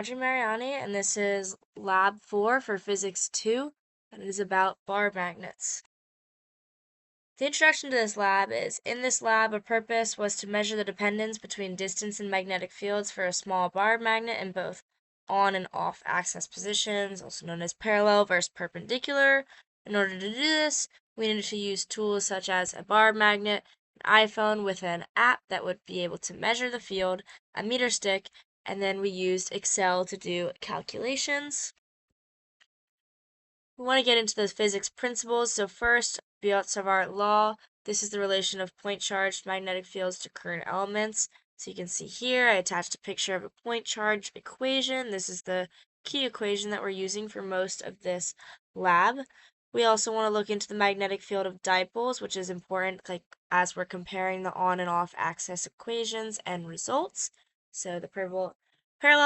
Roger Mariani, and this is Lab 4 for Physics 2, and it is about bar magnets. The introduction to this lab is, in this lab, a purpose was to measure the dependence between distance and magnetic fields for a small bar magnet in both on and off axis positions, also known as parallel versus perpendicular. In order to do this, we needed to use tools such as a bar magnet, an iPhone with an app that would be able to measure the field, a meter stick, and then we used Excel to do calculations. We want to get into the physics principles. So first, Biot-Savart law. This is the relation of point-charged magnetic fields to current elements. So you can see here, I attached a picture of a point-charged equation. This is the key equation that we're using for most of this lab. We also want to look into the magnetic field of dipoles, which is important as we're comparing the on and off axis equations and results. So the parallel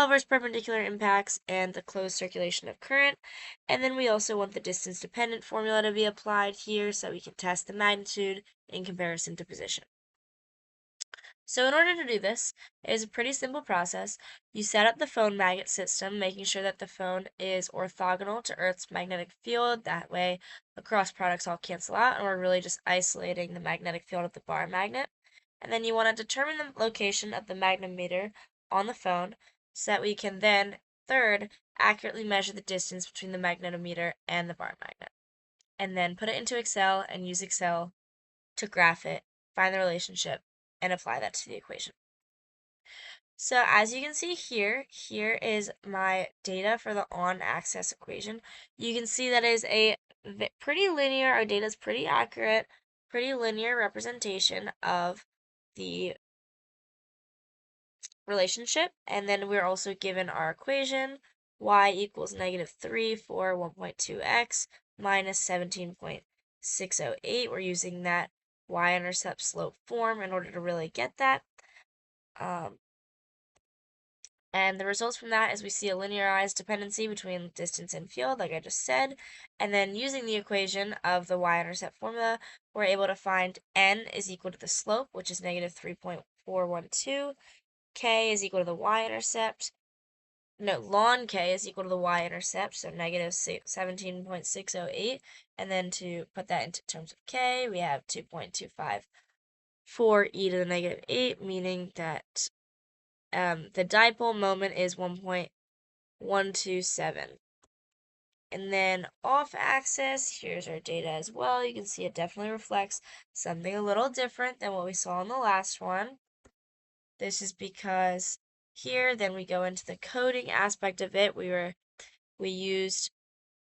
versus perpendicular impacts and the closed circulation of current. And then we also want the distance dependent formula to be applied here so we can test the magnitude in comparison to position. So in order to do this, it is a pretty simple process. You set up the phone magnet system, making sure that the phone is orthogonal to Earth's magnetic field. That way the cross products all cancel out and we're really just isolating the magnetic field of the bar magnet. And then you want to determine the location of the magnetometer on the phone so that we can then, third, accurately measure the distance between the magnetometer and the bar magnet. And then put it into Excel and use Excel to graph it, find the relationship, and apply that to the equation. So as you can see here is my data for the on-axis equation. You can see that is a pretty linear, our data is pretty accurate, pretty linear representation of the relationship. And then we're also given our equation, y equals -3 for 1.2x minus 17.608. We're using that y-intercept slope form in order to really get that. And the results from that is we see a linearized dependency between distance and field, like I just said. And then using the equation of the y-intercept formula, we're able to find n is equal to the slope, which is -3.412. K is equal to the y-intercept. No, ln k is equal to the y-intercept, so -17.608. And then to put that into terms of k, we have 2.254 e to the -8, meaning that the dipole moment is 1.127. And then off axis, here's our data as well. You can see it definitely reflects something a little different than what we saw in the last one. This is because here, then we go into the coding aspect of it. We used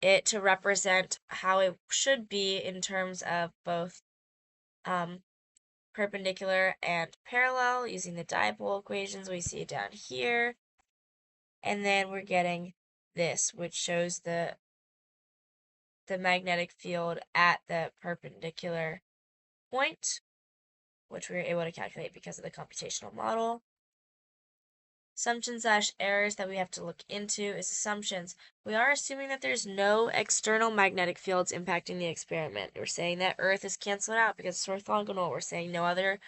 it to represent how it should be in terms of both perpendicular and parallel using the dipole equations we see down here. And then we're getting this, which shows the magnetic field at the perpendicular point, which we were able to calculate because of the computational model. Assumptions/errors that we have to look into is assumptions. We are assuming that there's no external magnetic fields impacting the experiment. We're saying that Earth is canceled out because it's orthogonal. We're saying no other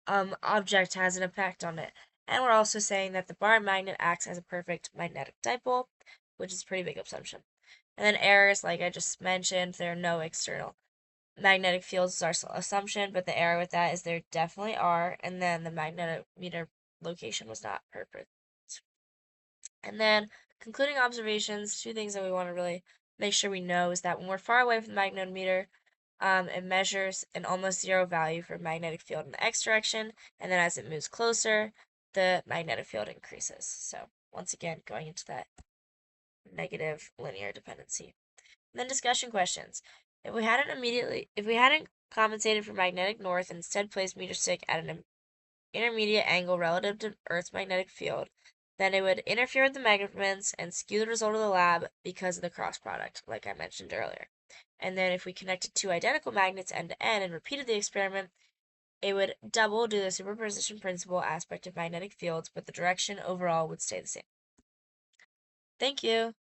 object has an effect on it. And we're also saying that the bar magnet acts as a perfect magnetic dipole, which is a pretty big assumption. And then errors, like I just mentioned, there are no external magnetic fields is our assumption, but the error with that is there definitely are, and then the magnetometer location was not perfect. And then concluding observations, two things that we want to really make sure we know is that when we're far away from the magnetometer, it measures an almost zero value for magnetic field in the x direction, and then as it moves closer, the magnetic field increases. So once again, going into that negative linear dependency. And then discussion questions. If we hadn't compensated for magnetic north and instead placed meter stick at an intermediate angle relative to Earth's magnetic field, then it would interfere with the measurements and skew the result of the lab because of the cross product, like I mentioned earlier. And then if we connected two identical magnets end to end and repeated the experiment, it would double due to the superposition principle aspect of magnetic fields, but the direction overall would stay the same. Thank you.